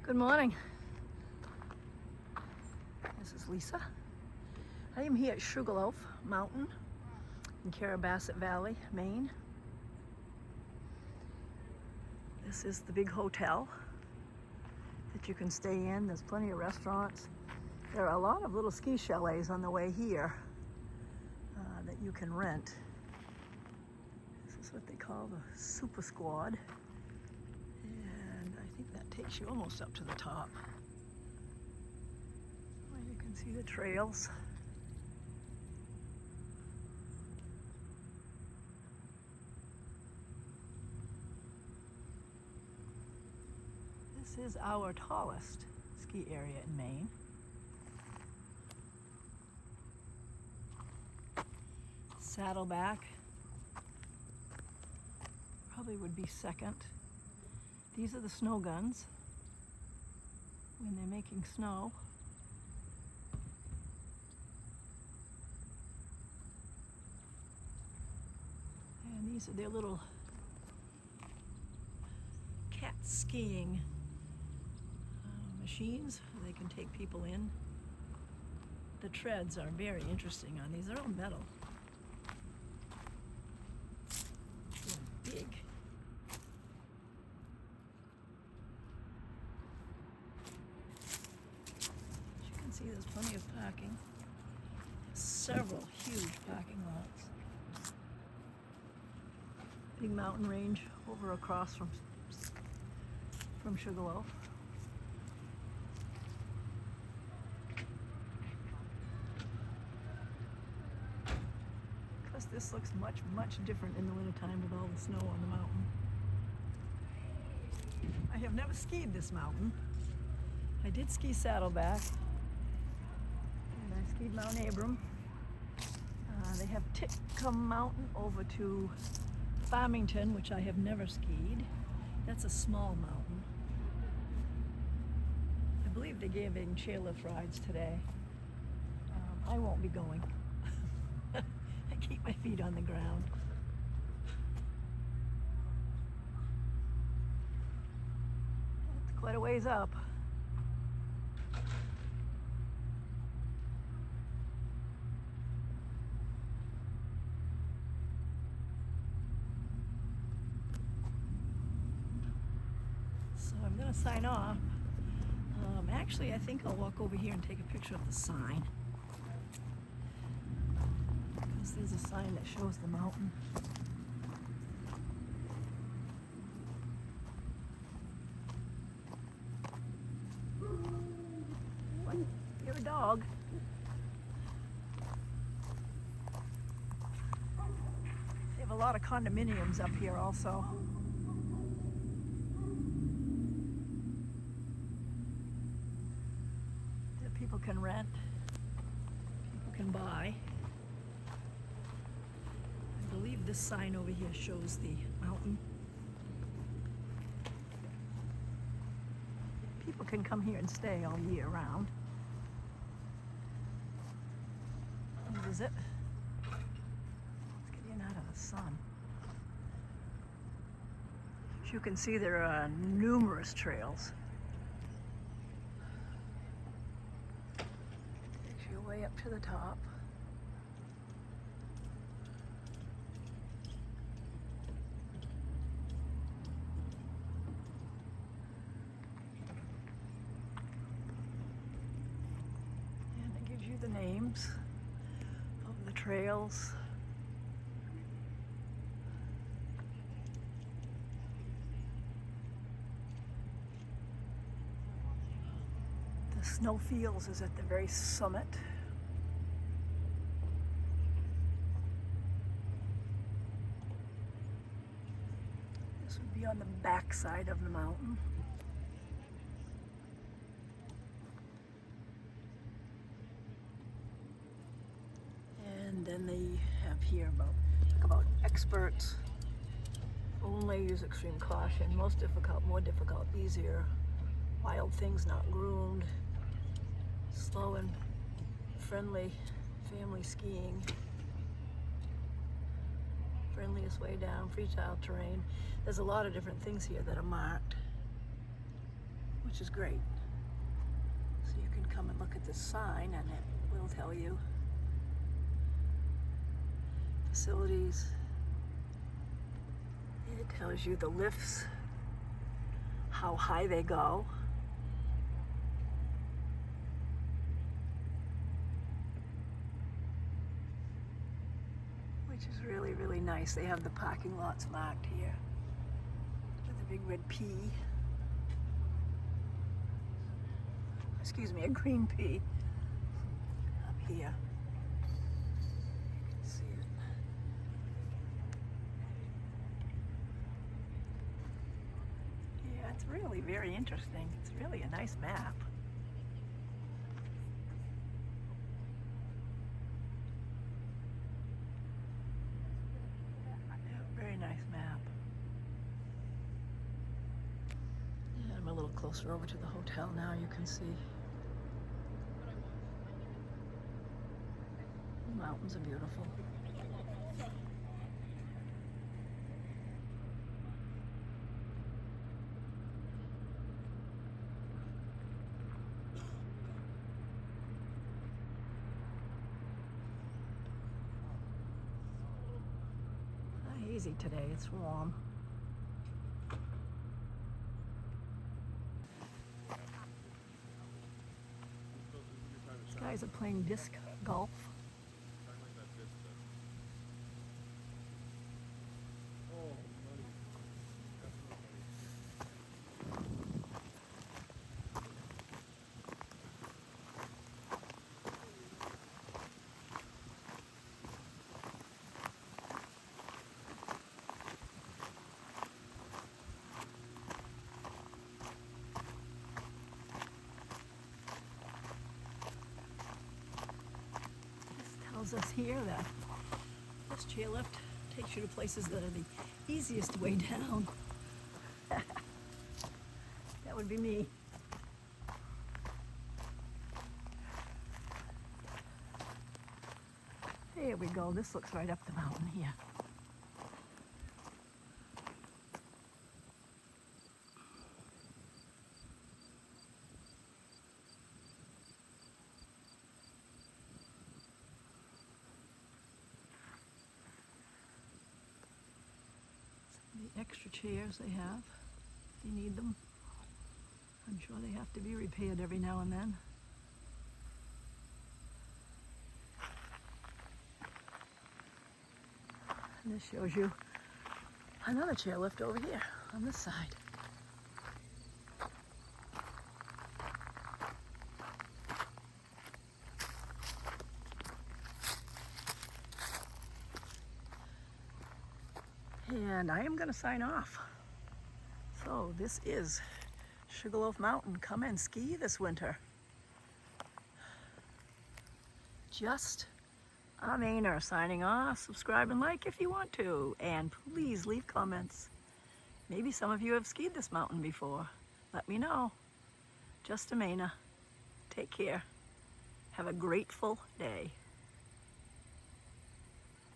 Good morning. This is Lisa. I am here at Sugarloaf Mountain in Carrabassett Valley, Maine. This is the big hotel that you can stay in. There's plenty of restaurants. There are a lot of little ski chalets on the way here that you can rent. This is what they call the SuperQuad. And I think that takes you almost up to the top. Well, you can see the trails. This is our tallest ski area in Maine. Saddleback probably would be second. These are the snow guns when they're making snow. And these are their little cat skiing machines. They can take people in. The treads are very interesting on these. They're all metal. They're big. As you can see, there's plenty of parking. Several huge parking lots. Big mountain range over across from Sugarloaf. Plus this looks much different in the wintertime with all the snow on the mountain. I have never skied this mountain. I did ski Saddleback and I skied Mount Abram. They have Titcomb Mountain over to Farmington, which I have never skied. That's a small mountain. I believe they're giving chairlift rides today. I won't be going. I keep my feet on the ground. It's quite a ways up. So I'm going to sign off. Actually, I think I'll walk over here and take a picture of the sign. Because there's a sign that shows the mountain. What? You're a dog. They have a lot of condominiums up here also. People can rent, people can buy. I believe this sign over here shows the mountain. People can come here and stay all year round and visit. Let's get in out of the sun. As you can see, there are numerous trails. Way up to the top. And it gives you the names of the trails. The snowfields is at the very summit. This would be on the back side of the mountain. And then they have here about experts only, use extreme caution, most difficult, more difficult, easier, wild things not groomed, slow and friendly family skiing. Friendliest way down, freestyle terrain. There's a lot of different things here that are marked, which is great. So you can come and look at this sign and it will tell you facilities. It tells you the lifts, how high they go. Which is really, really nice. They have the parking lots marked here with a big red P. Excuse me, a green P up here. You can see it. Yeah, it's really very interesting. It's really a nice map. Very nice map. Yeah, I'm a little closer over to the hotel now, you can see. The mountains are beautiful. Not easy today, it's warm. These guys are playing disc golf. Tells us here that this chairlift takes you to places that are the easiest way down. That would be me. Here we go. This looks right up the mountain here. The extra chairs they have, if you need them. I'm sure they have to be repaired every now and then. And this shows you another chairlift over here on this side. And I am going to sign off. So this is Sugarloaf Mountain. Come and ski this winter. Just a Mainer signing off. Subscribe and like if you want to. And please leave comments. Maybe some of you have skied this mountain before. Let me know. Just a Mainer. Take care. Have a grateful day.